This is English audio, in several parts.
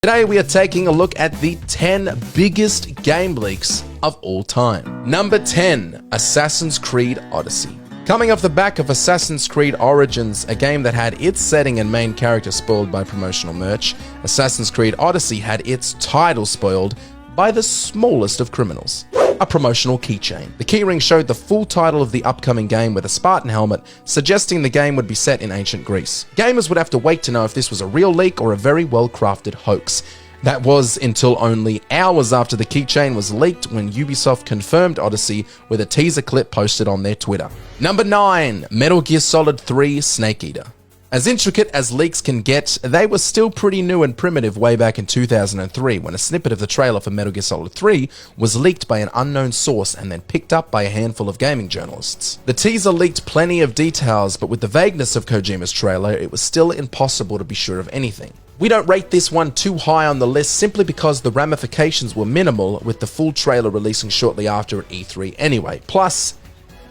Today we are taking a look at the 10 biggest game leaks of all time. Number 10, Assassin's Creed Odyssey. Coming off the back of Assassin's Creed Origins, a game that had its setting and main character spoiled by promotional merch, Assassin's Creed Odyssey had its title spoiled by the smallest of criminals. A promotional keychain. The keyring showed the full title of the upcoming game with a Spartan helmet, suggesting the game would be set in ancient Greece. Gamers would have to wait to know if this was a real leak or a very well-crafted hoax. That was until only hours after the keychain was leaked when Ubisoft confirmed Odyssey with a teaser clip posted on their Twitter. Number 9, Metal Gear Solid 3 Snake Eater. As intricate as leaks can get, they were still pretty new and primitive way back in 2003 when a snippet of the trailer for Metal Gear Solid 3 was leaked by an unknown source and then picked up by a handful of gaming journalists. The teaser leaked plenty of details, but with the vagueness of Kojima's trailer, it was still impossible to be sure of anything. We don't rate this one too high on the list simply because the ramifications were minimal with the full trailer releasing shortly after at E3 anyway. Plus,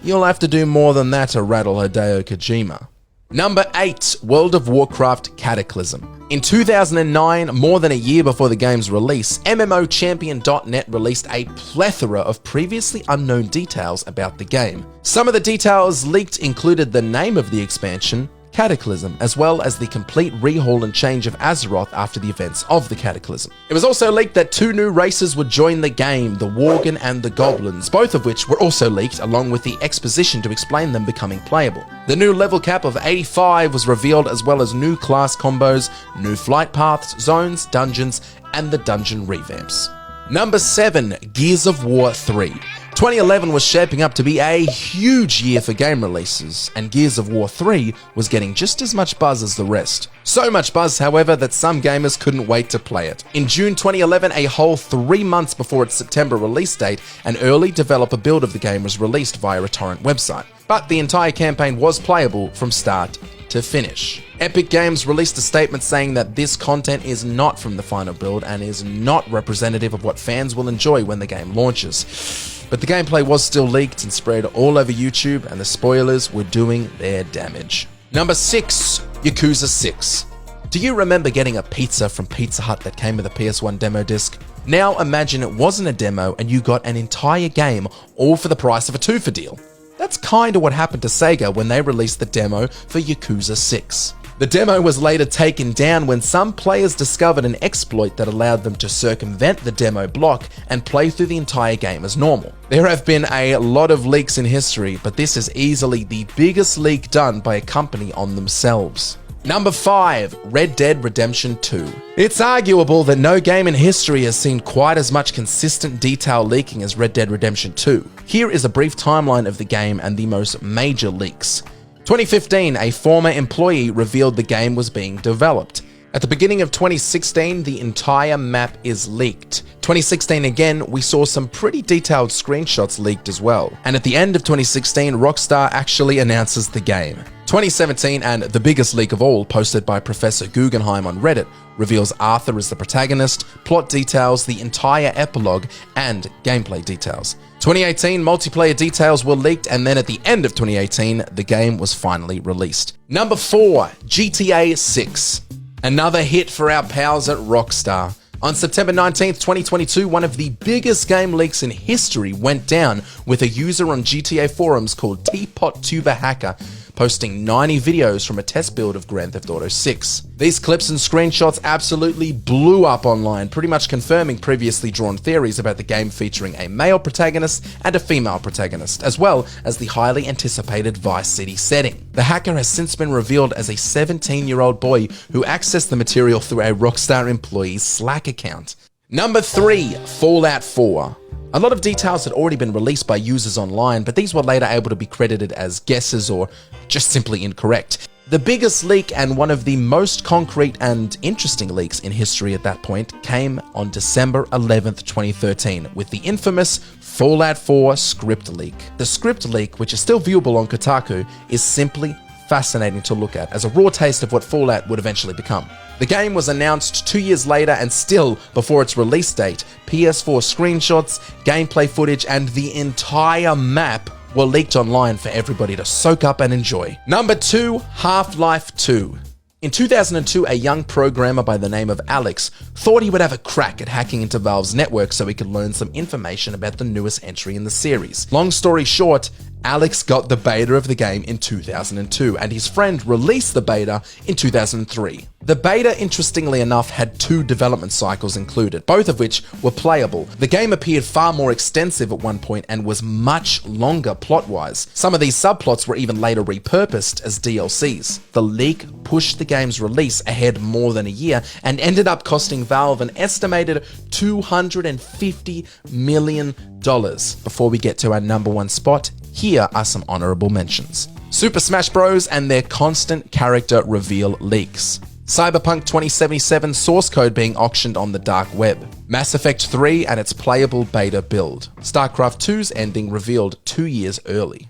you'll have to do more than that to rattle Hideo Kojima. Number 8, World of Warcraft Cataclysm. In 2009, more than a year before the game's release, MMOChampion.net released a plethora of previously unknown details about the game. Some of the details leaked included the name of the expansion, Cataclysm, as well as the complete rehaul and change of Azeroth after the events of the Cataclysm. It was also leaked that 2 new races would join the game, the Worgen and the Goblins, both of which were also leaked along with the exposition to explain them becoming playable. The new level cap of 85 was revealed, as well as new class combos, new flight paths, zones, dungeons, and the dungeon revamps. Number 7, Gears of War 3. 2011 was shaping up to be a huge year for game releases, and Gears of War 3 was getting just as much buzz as the rest. So much buzz, however, that some gamers couldn't wait to play it. In June 2011, a whole 3 months before its September release date, an early developer build of the game was released via a torrent website. But the entire campaign was playable from start to finish. Epic Games released a statement saying that this content is not from the final build and is not representative of what fans will enjoy when the game launches. But the gameplay was still leaked and spread all over YouTube, and the spoilers were doing their damage. Number 6, Yakuza 6. Do you remember getting a pizza from Pizza Hut that came with a PS1 demo disc? Now imagine it wasn't a demo and you got an entire game all for the price of a 2 for deal. That's kinda what happened to Sega when they released the demo for Yakuza 6. The demo was later taken down when some players discovered an exploit that allowed them to circumvent the demo block and play through the entire game as normal. There have been a lot of leaks in history, but this is easily the biggest leak done by a company on themselves. Number 5, Red Dead Redemption 2. It's arguable that no game in history has seen quite as much consistent detail leaking as Red Dead Redemption 2. Here is a brief timeline of the game and the most major leaks. 2015, a former employee revealed the game was being developed. At the beginning of 2016, the entire map is leaked. 2016 again, we saw some pretty detailed screenshots leaked as well. And at the end of 2016, Rockstar actually announces the game. 2017, and the biggest leak of all, posted by Professor Guggenheim on Reddit, reveals Arthur as the protagonist, plot details, the entire epilogue, and gameplay details. 2018, multiplayer details were leaked, and then at the end of 2018, the game was finally released. Number 4, GTA 6. Another hit for our pals at Rockstar. On September 19th, 2022, one of the biggest game leaks in history went down with a user on GTA forums called TeapotTuberHacker posting 90 videos from a test build of Grand Theft Auto 6. These clips and screenshots absolutely blew up online, pretty much confirming previously drawn theories about the game featuring a male protagonist and a female protagonist, as well as the highly anticipated Vice City setting. The hacker has since been revealed as a 17-year-old boy who accessed the material through a Rockstar employee's Slack account. Number 3, Fallout 4. A lot of details had already been released by users online, but these were later able to be credited as guesses or just simply incorrect. The biggest leak and one of the most concrete and interesting leaks in history at that point came on December 11th, 2013 with the infamous Fallout 4 script leak. The script leak, which is still viewable on Kotaku, is simply fascinating to look at as a raw taste of what Fallout would eventually become. The game was announced 2 years later, and still before its release date, PS4 screenshots, gameplay footage, and the entire map were leaked online for everybody to soak up and enjoy. Number 2, Half-Life 2. In 2002, a young programmer by the name of Alex thought he would have a crack at hacking into Valve's network so he could learn some information about the newest entry in the series. Long story short, Alex got the beta of the game in 2002, and his friend released the beta in 2003. The beta, interestingly enough, had 2 development cycles included, both of which were playable. The game appeared far more extensive at one point and was much longer plot-wise. Some of these subplots were even later repurposed as DLCs. The leak pushed the game's release ahead more than a year and ended up costing Valve an estimated $250 million. Before we get to our number 1 spot, here are some honorable mentions. Super Smash Bros. And their constant character reveal leaks. Cyberpunk 2077 source code being auctioned on the dark web. Mass Effect 3 and its playable beta build. StarCraft 2's ending revealed 2 years early.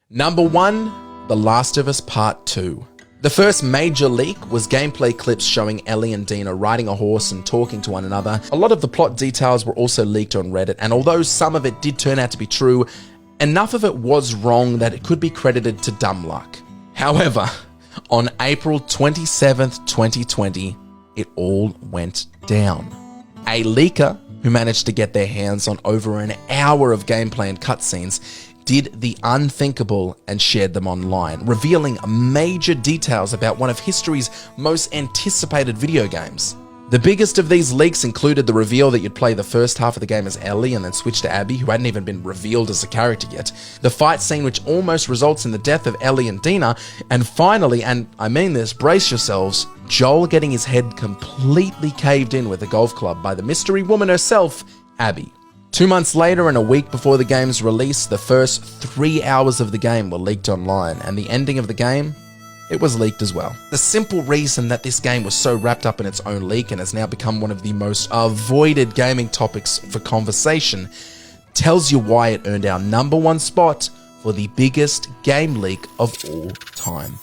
Number 1, The Last of Us Part 2. The first major leak was gameplay clips showing Ellie and Dina riding a horse and talking to one another. A lot of the plot details were also leaked on Reddit, and although some of it did turn out to be true, enough of it was wrong that it could be credited to dumb luck. However, on April 27th, 2020, it all went down. A leaker who managed to get their hands on over an hour of gameplay and cutscenes did the unthinkable and shared them online, revealing major details about one of history's most anticipated video games. The biggest of these leaks included the reveal that you'd play the first half of the game as Ellie and then switch to Abby, who hadn't even been revealed as a character yet, the fight scene which almost results in the death of Ellie and Dina, and finally, and I mean this, brace yourselves, Joel getting his head completely caved in with a golf club by the mystery woman herself, Abby. 2 months later and a week before the game's release, the first 3 hours of the game were leaked online, and the ending of the game, it was leaked as well. The simple reason that this game was so wrapped up in its own leak and has now become one of the most avoided gaming topics for conversation tells you why it earned our number 1 spot for the biggest game leak of all time.